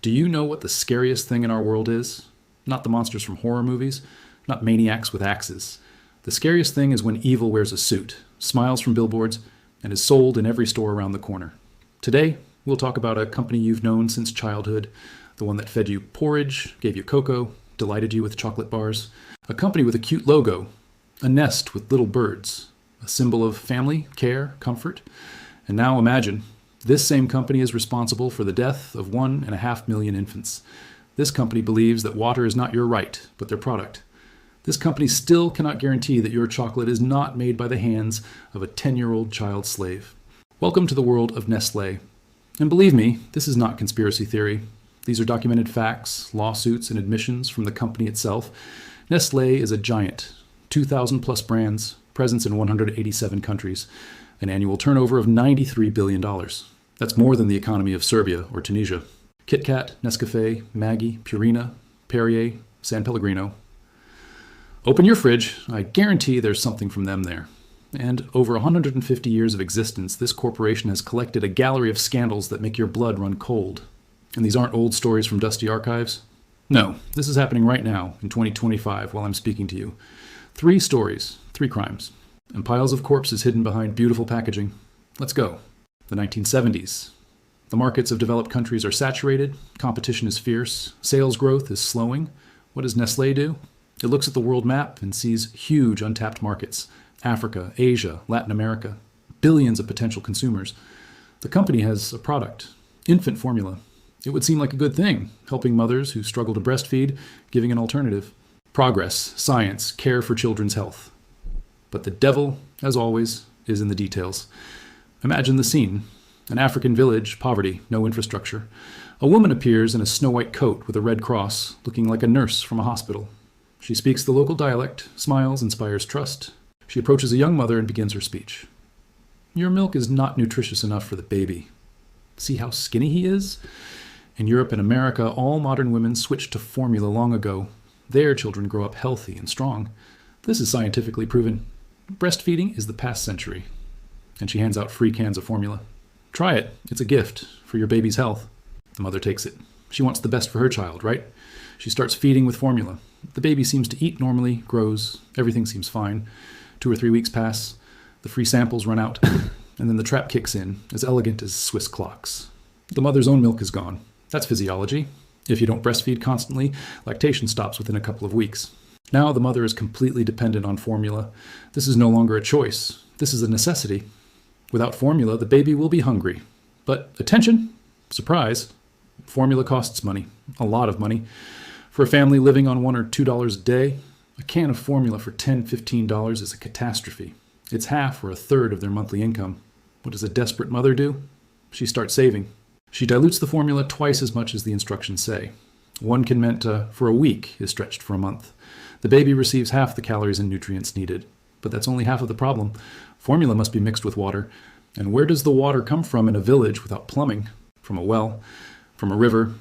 Do you know what the scariest thing in our world is? Not the monsters from horror movies, not maniacs with axes. The scariest thing is when evil wears a suit, smiles from billboards, and is sold in every store around the corner. Today, we'll talk about a company you've known since childhood, the one that fed you porridge, gave you cocoa, delighted you with chocolate bars. A company with a cute logo, a nest with little birds, a symbol of family, care, comfort. And now imagine, this same company is responsible for the death of 1.5 million infants. This company believes that water is not your right, but their product. This company still cannot guarantee that your chocolate is not made by the hands of a 10-year-old child slave. Welcome to the world of Nestlé. And believe me, this is not conspiracy theory. These are documented facts, lawsuits, and admissions from the company itself. Nestlé is a giant, 2,000 plus brands, presence in 187 countries, an annual turnover of $93 billion. That's more than the economy of Serbia or Tunisia. Kit Kat, Nescafé, Maggi, Purina, Perrier, San Pellegrino. Open your fridge, I guarantee there's something from them there. And over 150 years of existence, this corporation has collected a gallery of scandals that make your blood run cold. And these aren't old stories from dusty archives. No, this is happening right now, in 2025, while I'm speaking to you. 3 stories, 3 crimes, and piles of corpses hidden behind beautiful packaging. Let's go. The 1970s. The markets of developed countries are saturated, competition is fierce, sales growth is slowing. What does Nestlé do? It looks at the world map and sees huge untapped markets. Africa, Asia, Latin America, billions of potential consumers. The company has a product, infant formula. It would seem like a good thing, helping mothers who struggle to breastfeed, giving an alternative. Progress, science, care for children's health. But the devil, as always, is in the details. Imagine the scene. An African village, poverty, no infrastructure. A woman appears in a snow-white coat with a red cross, looking like a nurse from a hospital. She speaks the local dialect, smiles, inspires trust. She approaches a young mother and begins her speech. Your milk is not nutritious enough for the baby. See how skinny he is? In Europe and America, all modern women switched to formula long ago. Their children grow up healthy and strong. This is scientifically proven. Breastfeeding is the past century. And she hands out free cans of formula. Try it. It's a gift for your baby's health. The mother takes it. She wants the best for her child, right? She starts feeding with formula. The baby seems to eat normally, grows, everything seems fine. 2 or 3 weeks pass, the free samples run out, and then the trap kicks in, as elegant as Swiss clocks. The mother's own milk is gone. That's physiology. If you don't breastfeed constantly, lactation stops within a couple of weeks. Now the mother is completely dependent on formula. This is no longer a choice. This is a necessity. Without formula, the baby will be hungry. But attention, surprise, formula costs money, a lot of money. For a family living on $1 or $2 a day, a can of formula for $10, $15 is a catastrophe. It's half or a third of their monthly income. What does a desperate mother do? She starts saving. She dilutes the formula twice as much as the instructions say. 1 can meant for a week is stretched for a month. The baby receives half the calories and nutrients needed. But that's only half of the problem. Formula must be mixed with water. And where does the water come from in a village without plumbing? From a well, from a river,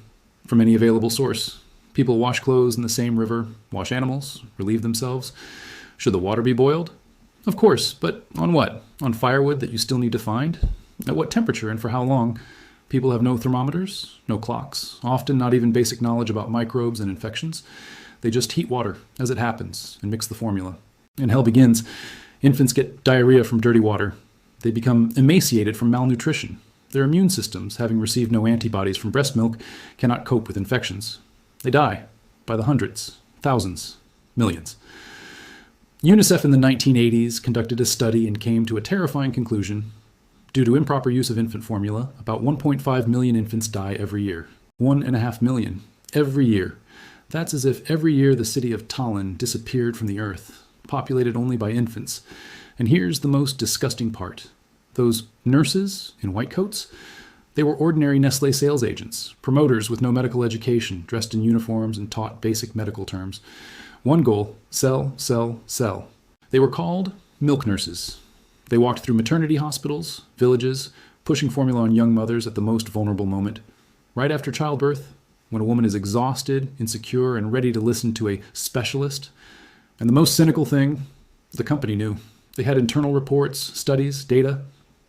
from any available source. People wash clothes in the same river, wash animals, relieve themselves. Should the water be boiled? Of course, but on what? On firewood that you still need to find? At what temperature and for how long? People have no thermometers, no clocks, often not even basic knowledge about microbes and infections. They just heat water as it happens and mix the formula. And hell begins. Infants get diarrhea from dirty water. They become emaciated from malnutrition. Their immune systems, having received no antibodies from breast milk, cannot cope with infections. They die by the hundreds, thousands, millions. UNICEF in the 1980s conducted a study and came to a terrifying conclusion. Due to improper use of infant formula, about 1.5 million infants die every year. 1.5 million every year. That's as if every year the city of Tallinn disappeared from the earth, populated only by infants. And here's the most disgusting part. Those nurses in white coats, they were ordinary Nestlé sales agents, promoters with no medical education, dressed in uniforms and taught basic medical terms. One goal, sell, sell, sell. They were called milk nurses. They walked through maternity hospitals, villages, pushing formula on young mothers at the most vulnerable moment. Right after childbirth, when a woman is exhausted, insecure, and ready to listen to a specialist. And the most cynical thing, the company knew. They had internal reports, studies, data.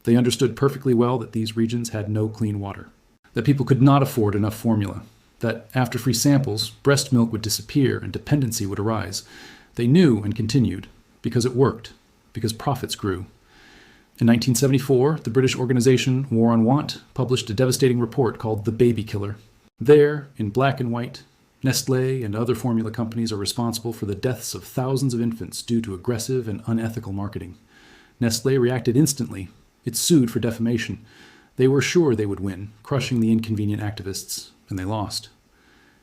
They understood perfectly well that these regions had no clean water, that people could not afford enough formula. that after free samples, breast milk would disappear and dependency would arise. They knew and continued because it worked, because profits grew. In 1974, the British organization War on Want published a devastating report called The Baby Killer. There, in black and white, Nestlé and other formula companies are responsible for the deaths of thousands of infants due to aggressive and unethical marketing. Nestlé reacted instantly. It sued for defamation. They were sure they would win, crushing the inconvenient activists, and they lost.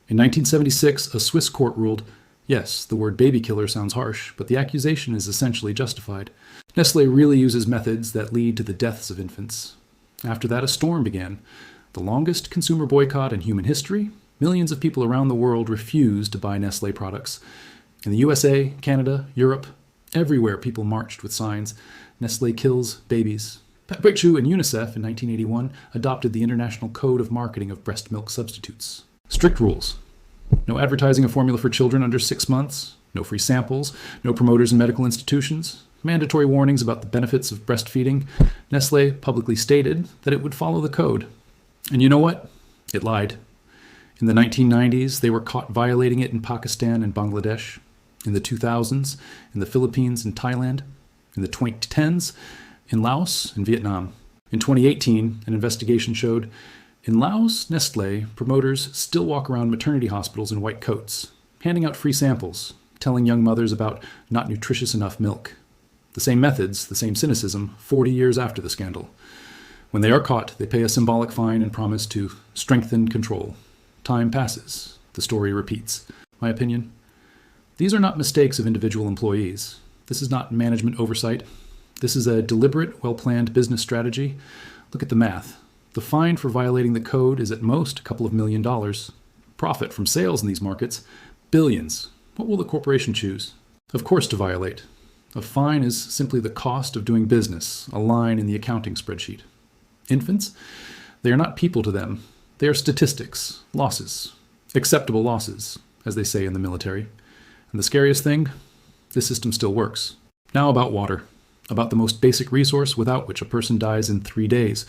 In 1976, a Swiss court ruled, yes, the word baby killer sounds harsh, but the accusation is essentially justified. Nestlé really uses methods that lead to the deaths of infants. After that, a storm began. The longest consumer boycott in human history. Millions of people around the world refused to buy Nestlé products. In the USA, Canada, Europe, everywhere people marched with signs, Nestlé kills babies. Pepchu and UNICEF in 1981 adopted the International Code of Marketing of Breast Milk Substitutes. Strict rules. No advertising a formula for children under 6 months, no free samples, no promoters in medical institutions, mandatory warnings about the benefits of breastfeeding. Nestlé publicly stated that it would follow the code. And you know what? It lied. In the 1990s, they were caught violating it in Pakistan and Bangladesh. In the 2000s, in the Philippines and Thailand. In the 2010s, in Laos and Vietnam. In 2018, an investigation showed in Laos, Nestlé promoters still walk around maternity hospitals in white coats, handing out free samples, telling young mothers about not nutritious enough milk. The same methods, the same cynicism, 40 years after the scandal. When they are caught, they pay a symbolic fine and promise to strengthen control. Time passes. The story repeats. My opinion? These are not mistakes of individual employees. This is not management oversight. This is a deliberate, well-planned business strategy. Look at the math. The fine for violating the code is at most a couple of $1 million. Profit from sales in these markets, billions. What will the corporation choose? Of course to violate. A fine is simply the cost of doing business, a line in the accounting spreadsheet. Infants? They are not people to them. They are statistics, losses, acceptable losses, as they say in the military. And the scariest thing? This system still works. Now about water, about the most basic resource without which a person dies in 3 days.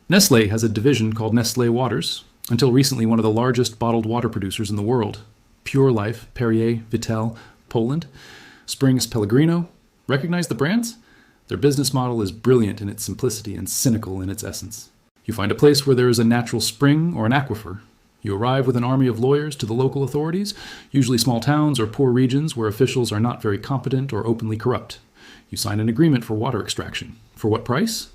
Nestlé has a division called Nestlé Waters, until recently one of the largest bottled water producers in the world. Pure Life, Perrier, Vittel, Poland, Springs Pellegrino. Recognize the brands? Their business model is brilliant in its simplicity and cynical in its essence. You find a place where there is a natural spring or an aquifer. You arrive with an army of lawyers to the local authorities, usually small towns or poor regions where officials are not very competent or openly corrupt. You sign an agreement for water extraction. For what price?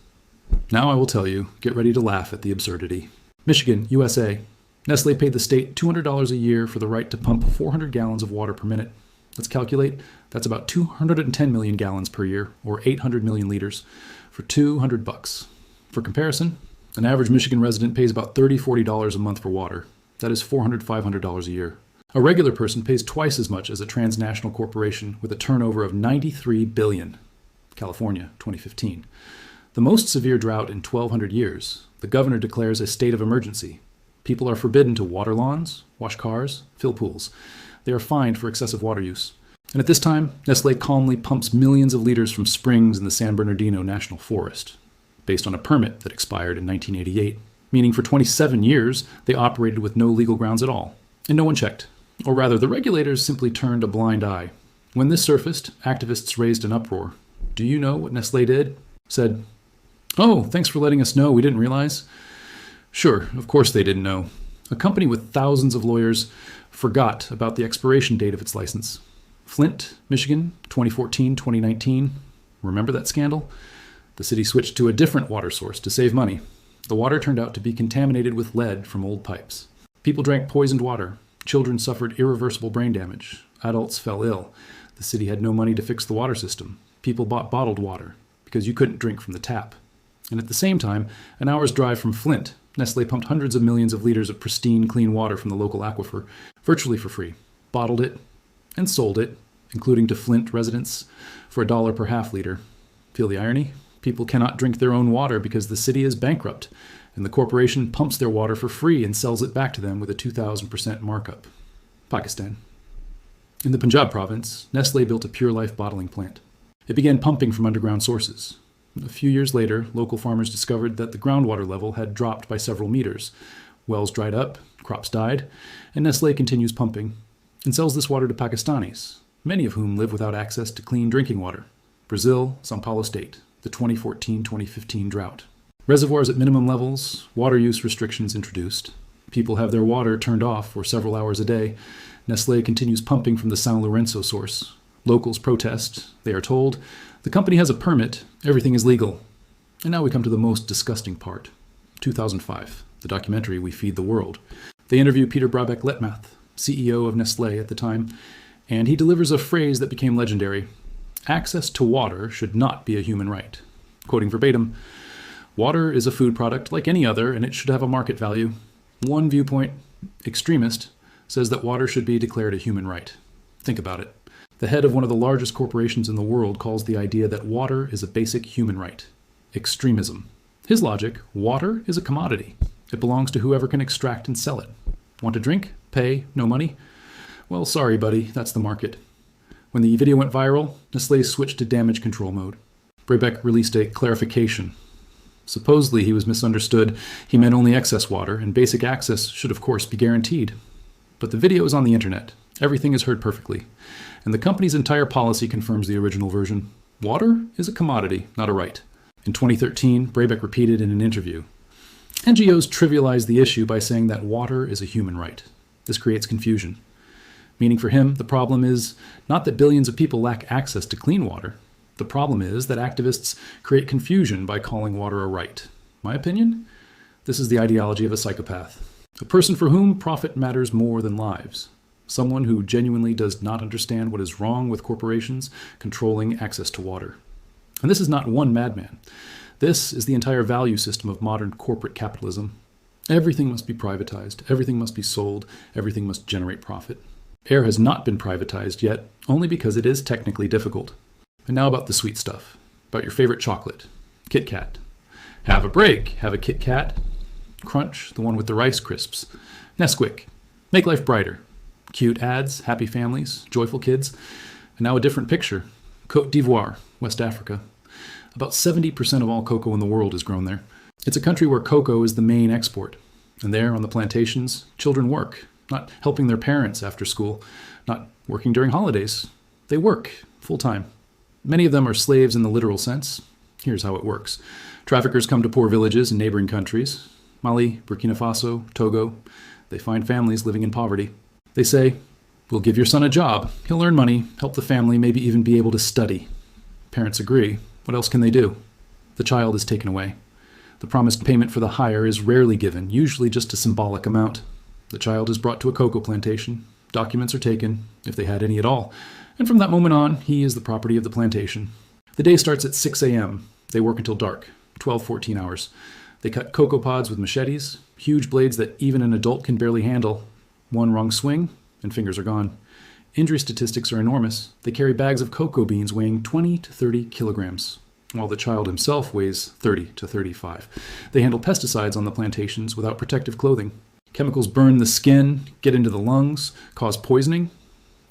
Now I will tell you, get ready to laugh at the absurdity. Michigan, USA. Nestlé paid the state $200 a year for the right to pump 400 gallons of water per minute. Let's calculate. That's about 210 million gallons per year, or 800 million liters, for $200. For comparison, an average Michigan resident pays about $30-40 a month for water. That is $400-500 a year. A regular person pays twice as much as a transnational corporation with a turnover of $93 billion. California, 2015. The most severe drought in 1,200 years. The governor declares a state of emergency. People are forbidden to water lawns, wash cars, fill pools. They are fined for excessive water use. And at this time, Nestlé calmly pumps millions of liters from springs in the San Bernardino National Forest, based on a permit that expired in 1988, meaning for 27 years they operated with no legal grounds at all, and no one checked. Or rather, the regulators simply turned a blind eye. When this surfaced, activists raised an uproar. Do you know what Nestlé did? Said, "Oh, thanks for letting us know, we didn't realize." Sure, of course they didn't know. A company with thousands of lawyers forgot about the expiration date of its license. Flint, Michigan, 2014-2019. Remember that scandal? The city switched to a different water source to save money. The water turned out to be contaminated with lead from old pipes. People drank poisoned water. Children suffered irreversible brain damage. Adults fell ill. The city had no money to fix the water system. People bought bottled water because you couldn't drink from the tap. And at the same time, an hour's drive from Flint, Nestlé pumped hundreds of millions of liters of pristine, clean water from the local aquifer, virtually for free, bottled it, and sold it, including to Flint residents, for $1 per half liter. Feel the irony? People cannot drink their own water because the city is bankrupt, and the corporation pumps their water for free and sells it back to them with a 2,000% markup. Pakistan. In the Punjab province, Nestlé built a Pure Life bottling plant. It began pumping from underground sources. A few years later, local farmers discovered that the groundwater level had dropped by several meters. Wells dried up, Crops died, and Nestlé continues pumping and sells this water to Pakistanis, many of whom live without access to clean drinking water. Brazil, São Paulo State, the 2014-2015 drought. Reservoirs at minimum levels, water use restrictions introduced. People have their water turned off for several hours a day. Nestlé continues pumping from the São Lourenço source. Locals protest. They are told, the company has a permit, everything is legal. And now we come to the most disgusting part. 2005, the documentary We Feed the World. They interview Peter Brabeck-Letmathe, CEO of Nestlé at the time, and he delivers a phrase that became legendary. Access to water should not be a human right. Quoting verbatim, water is a food product like any other, and it should have a market value. One viewpoint, extremist, says that water should be declared a human right. Think about it. The head of one of the largest corporations in the world calls the idea that water is a basic human right. Extremism. His logic, water is a commodity. It belongs to whoever can extract and sell it. Want a drink? Pay? No money? Well, sorry, buddy, that's the market. When the video went viral, Nestlé switched to damage control mode. Brabeck released a clarification. Supposedly he was misunderstood. He meant only excess water, and basic access should of course be guaranteed. But the video is on the internet. Everything is heard perfectly. And the company's entire policy confirms the original version. Water is a commodity, not a right. In 2013, Brabeck repeated in an interview. NGOs trivialize the issue by saying that water is a human right. This creates confusion. Meaning for him, the problem is not that billions of people lack access to clean water. The problem is that activists create confusion by calling water a right. My opinion? This is the ideology of a psychopath. A person for whom profit matters more than lives. Someone who genuinely does not understand what is wrong with corporations controlling access to water. And this is not one madman. This is the entire value system of modern corporate capitalism. Everything must be privatized, everything must be sold, everything must generate profit. Air has not been privatized yet, only because it is technically difficult. And now about the sweet stuff, about your favorite chocolate, Kit Kat. Have a break, have a Kit Kat. Crunch, the one with the Rice Crisps. Nesquik, make life brighter. Cute ads, happy families, joyful kids. And now a different picture, Côte d'Ivoire, West Africa. About 70% of all cocoa in the world is grown there. It's a country where cocoa is the main export. And there, on the plantations, children work, not helping their parents after school, not working during holidays. They work full-time. Many of them are slaves in the literal sense. Here's how it works. Traffickers come to poor villages in neighboring countries, Mali, Burkina Faso, Togo. They find families living in poverty. They say, we'll give your son a job. He'll earn money, help the family, maybe even be able to study. Parents agree. What else can they do? The child is taken away. The promised payment for the hire is rarely given, usually just a symbolic amount. The child is brought to a cocoa plantation. Documents are taken, if they had any at all. And from that moment on, he is the property of the plantation. The day starts at 6 a.m. They work until dark, 12-14 hours. They cut cocoa pods with machetes, huge blades that even an adult can barely handle. One wrong swing, and fingers are gone. Injury statistics are enormous. They carry bags of cocoa beans weighing 20 to 30 kilograms, while the child himself weighs 30 to 35. They handle pesticides on the plantations without protective clothing. Chemicals burn the skin, get into the lungs, cause poisoning.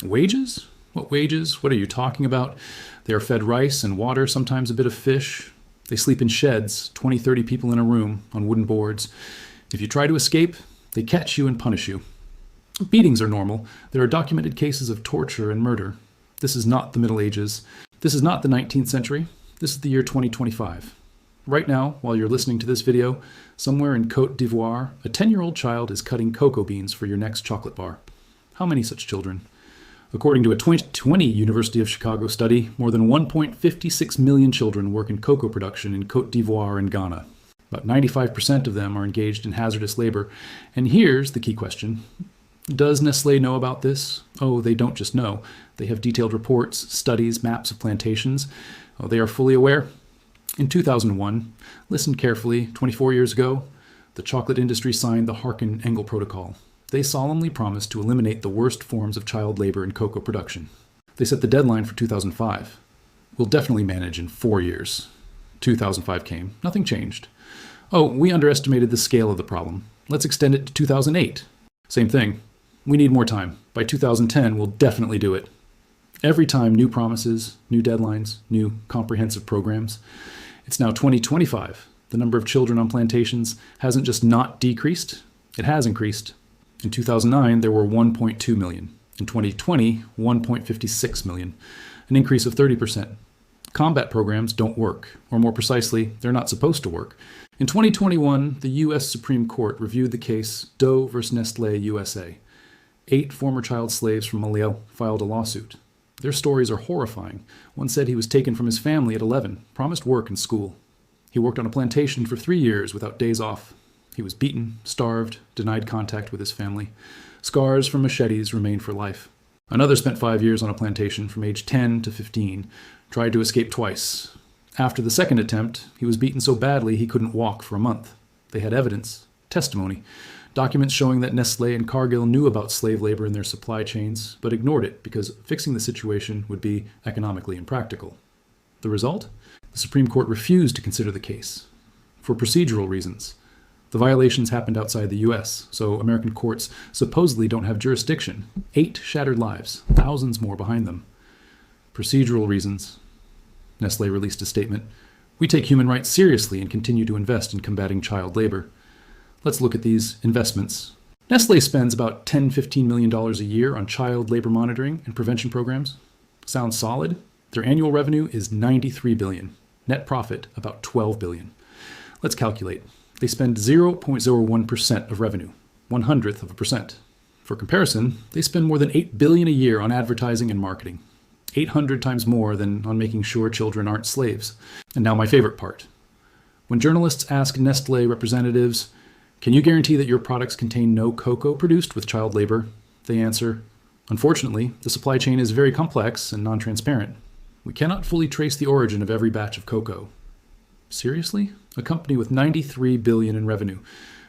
Wages? What wages? What are you talking about? They are fed rice and water, sometimes a bit of fish. They sleep in sheds, 20, 30 people in a room, on wooden boards. If you try to escape, they catch you and punish you. Beatings are normal. There are documented cases of torture and murder. This is not the Middle Ages. This is not the 19th century. This is the year 2025. Right now, while you're listening to this video, somewhere in Côte d'Ivoire, a 10-year-old child is cutting cocoa beans for your next chocolate bar. How many such children? According to a 2020 University of Chicago study, more than 1.56 million children work in cocoa production in Côte d'Ivoire and Ghana. About 95% of them are engaged in hazardous labor. And here's the key question. Does Nestlé know about this? Oh, they don't just know. They have detailed reports, studies, maps of plantations. Oh, they are fully aware. In 2001, listen carefully, 24 years ago, the chocolate industry signed the Harkin-Engel Protocol. They solemnly promised to eliminate the worst forms of child labor in cocoa production. They set the deadline for 2005. We'll definitely manage in 4 years. 2005 came. Nothing changed. Oh, we underestimated the scale of the problem. Let's extend it to 2008. Same thing. We need more time. By 2010, we'll definitely do it. Every time, new promises, new deadlines, new comprehensive programs. It's now 2025. The number of children on plantations hasn't just not decreased, it has increased. In 2009, there were 1.2 million. In 2020, 1.56 million, an increase of 30%. Combat programs don't work, or more precisely, they're not supposed to work. In 2021, the U.S. Supreme Court reviewed the case Doe v. Nestlé USA. 8 former child slaves from Malio filed a lawsuit. Their stories are horrifying. One said he was taken from his family at 11, promised work and school. He worked on a plantation for 3 years without days off. He was beaten, starved, denied contact with his family. Scars from machetes remained for life. Another spent 5 years on a plantation from age 10 to 15, tried to escape twice. After the second attempt, he was beaten so badly he couldn't walk for a month. They had evidence, testimony, documents showing that Nestlé and Cargill knew about slave labor in their supply chains, but ignored it because fixing the situation would be economically impractical. The result? The Supreme Court refused to consider the case. For procedural reasons. The violations happened outside the U.S., so American courts supposedly don't have jurisdiction. 8 shattered lives, thousands more behind them. Procedural reasons. Nestlé released a statement. We take human rights seriously and continue to invest in combating child labor. Let's look at these investments. Nestlé spends about $10–15 million a year on child labor monitoring and prevention programs. Sounds solid? Their annual revenue is $93 billion. Net profit about $12 billion. Let's calculate. They spend 0.01% of revenue, 1/100th of a percent. For comparison, they spend more than $8 billion a year on advertising and marketing, 800 times more than on making sure children aren't slaves. And now my favorite part. When journalists ask Nestlé representatives, can you guarantee that your products contain no cocoa produced with child labor? They answer, unfortunately, the supply chain is very complex and non-transparent. We cannot fully trace the origin of every batch of cocoa. Seriously? A company with $93 billion in revenue,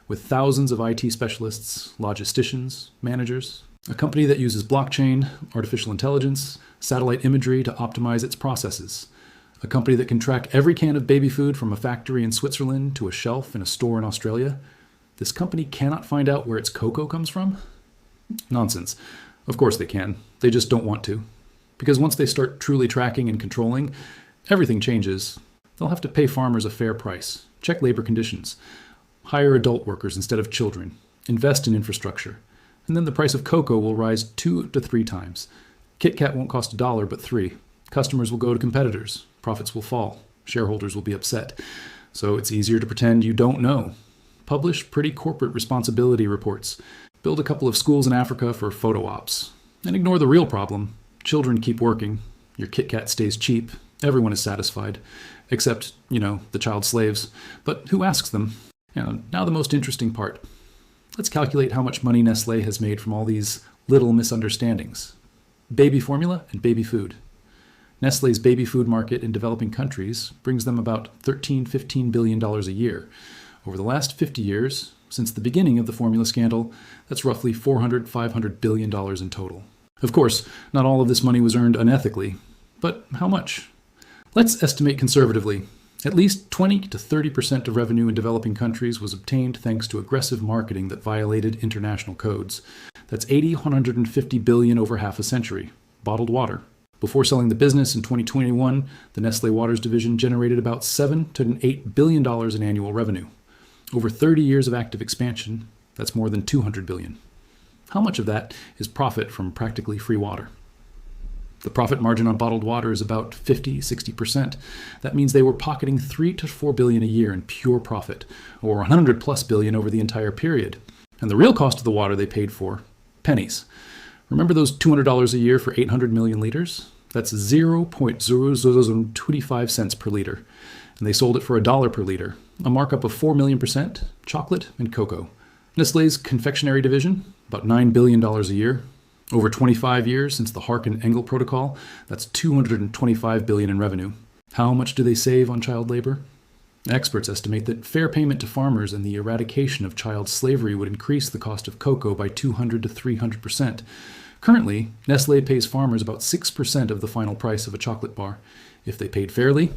with thousands of IT specialists, logisticians, managers. A company that uses blockchain, artificial intelligence, satellite imagery to optimize its processes. A company that can track every can of baby food from a factory in Switzerland to a shelf in a store in Australia. This company cannot find out where its cocoa comes from? Nonsense. Of course they can. They just don't want to. Because once they start truly tracking and controlling, everything changes. They'll have to pay farmers a fair price, check labor conditions, hire adult workers instead of children, invest in infrastructure, and then the price of cocoa will rise 2 to 3 times. Kit Kat won't cost $1 but $3. Customers will go to competitors, profits will fall, shareholders will be upset. So it's easier to pretend you don't know. Publish pretty corporate responsibility reports, build a couple of schools in Africa for photo ops, and ignore the real problem. Children keep working, your Kit Kat stays cheap, everyone is satisfied. Except, the child slaves. But who asks them? Now the most interesting part. Let's calculate how much money Nestlé has made from all these little misunderstandings. Baby formula and baby food. Nestlé's baby food market in developing countries brings them about $13–15 billion a year. Over the last 50 years, since the beginning of the formula scandal, that's roughly $400–500 billion in total. Of course, not all of this money was earned unethically. But how much? Let's estimate conservatively. At least 20 to 30% of revenue in developing countries was obtained thanks to aggressive marketing that violated international codes. That's $150 billion over half a century. Bottled water. Before selling the business in 2021, the Nestlé Waters division generated about $7 to $8 billion in annual revenue. Over 30 years of active expansion, that's more than $200 billion. How much of that is profit from practically free water? The profit margin on bottled water is about 50–60%. That means they were pocketing $3 to $4 billion a year in pure profit, or $100+ billion over the entire period. And the real cost of the water they paid for? Pennies. Remember those $200 a year for 800 million liters? That's 0.0025 cents per liter. And they sold it for $1 per liter, a markup of 4 million%, chocolate and cocoa. Nestlé's confectionery division, about $9 billion a year. Over 25 years since the Harkin-Engel Protocol, that's $225 billion in revenue. How much do they save on child labor? Experts estimate that fair payment to farmers and the eradication of child slavery would increase the cost of cocoa by 200 to 300%. Currently, Nestlé pays farmers about 6% of the final price of a chocolate bar. If they paid fairly,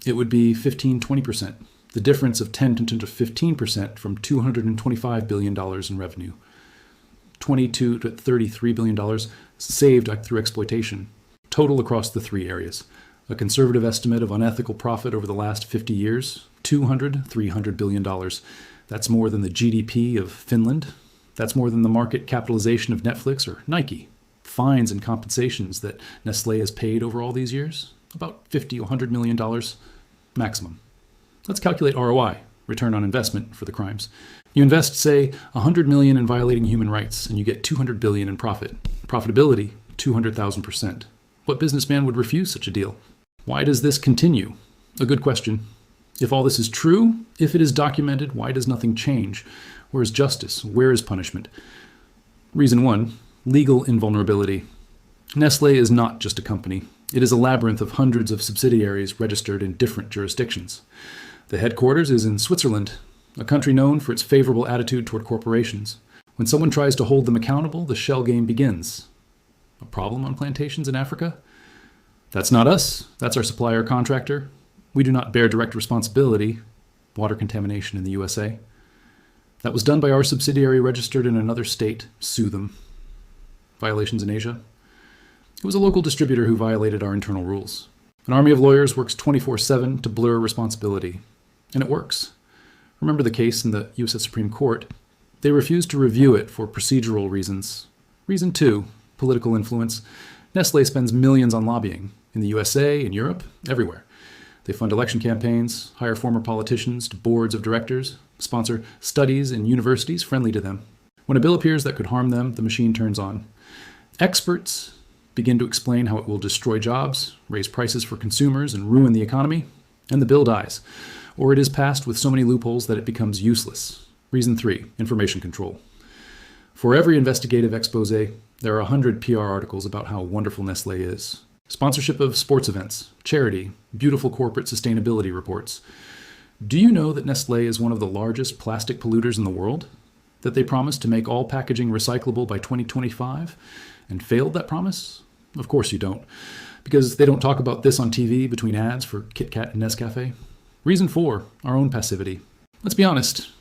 it would be 15–20%. The difference of 10 to 15% from $225 billion in revenue. $22 to $33 billion saved through exploitation, total across the 3 areas. A conservative estimate of unethical profit over the last 50 years, $200–300 billion. That's more than the GDP of Finland. That's more than the market capitalization of Netflix or Nike. Fines and compensations that Nestlé has paid over all these years? About $50 or $100 million maximum. Let's calculate ROI, return on investment, for the crimes. You invest, say, $100 million in violating human rights, and you get $200 billion in profit. Profitability, 200,000%. What businessman would refuse such a deal? Why does this continue? A good question. If all this is true, if it is documented, why does nothing change? Where is justice? Where is punishment? Reason 1, legal invulnerability. Nestlé is not just a company. It is a labyrinth of hundreds of subsidiaries registered in different jurisdictions. The headquarters is in Switzerland, a country known for its favorable attitude toward corporations. When someone tries to hold them accountable, the shell game begins. A problem on plantations in Africa? That's not us. That's our supplier contractor. We do not bear direct responsibility. Water contamination in the USA. That was done by our subsidiary registered in another state. Sue them. Violations in Asia? It was a local distributor who violated our internal rules. An army of lawyers works 24/7 to blur responsibility. And it works. Remember the case in the U.S. Supreme Court? They refused to review it for procedural reasons. Reason 2, political influence. Nestlé spends millions on lobbying in the USA, in Europe, everywhere. They fund election campaigns, hire former politicians to boards of directors, sponsor studies in universities friendly to them. When a bill appears that could harm them, the machine turns on. Experts begin to explain how it will destroy jobs, raise prices for consumers, and ruin the economy, and the bill dies. Or it is passed with so many loopholes that it becomes useless. Reason 3, information control. For every investigative expose, there are 100 PR articles about how wonderful Nestlé is. Sponsorship of sports events, charity, beautiful corporate sustainability reports. Do you know that Nestlé is one of the largest plastic polluters in the world? That they promised to make all packaging recyclable by 2025 and failed that promise? Of course you don't, because they don't talk about this on TV between ads for Kit Kat and Nescafe. Reason 4, our own passivity. Let's be honest,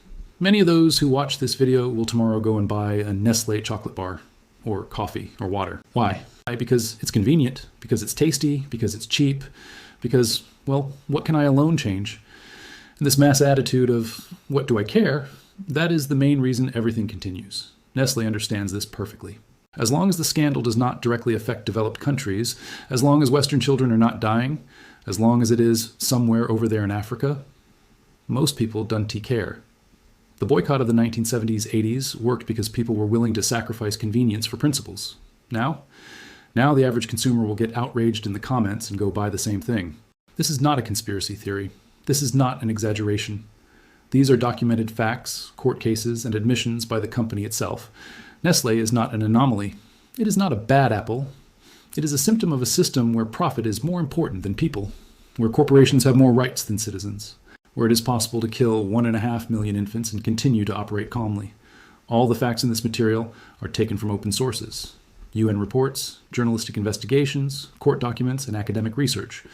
many of those who watch this video will tomorrow go and buy a Nestlé chocolate bar, or coffee, or water. Why? Because it's convenient, because it's tasty, because it's cheap, because, well, what can I alone change? And this mass attitude of, what do I care? That is the main reason everything continues. Nestlé understands this perfectly. As long as the scandal does not directly affect developed countries, as long as Western children are not dying, as long as it is somewhere over there in Africa, most people don't care. The boycott of the 1970s, 80s worked because people were willing to sacrifice convenience for principles. Now the average consumer will get outraged in the comments and go buy the same thing. This is not a conspiracy theory. This is not an exaggeration. These are documented facts, court cases, and admissions by the company itself. Nestlé is not an anomaly. It is not a bad apple. It is a symptom of a system where profit is more important than people, where corporations have more rights than citizens, where it is possible to kill 1.5 million infants and continue to operate calmly. All the facts in this material are taken from open sources: UN reports, journalistic investigations, court documents, and academic research.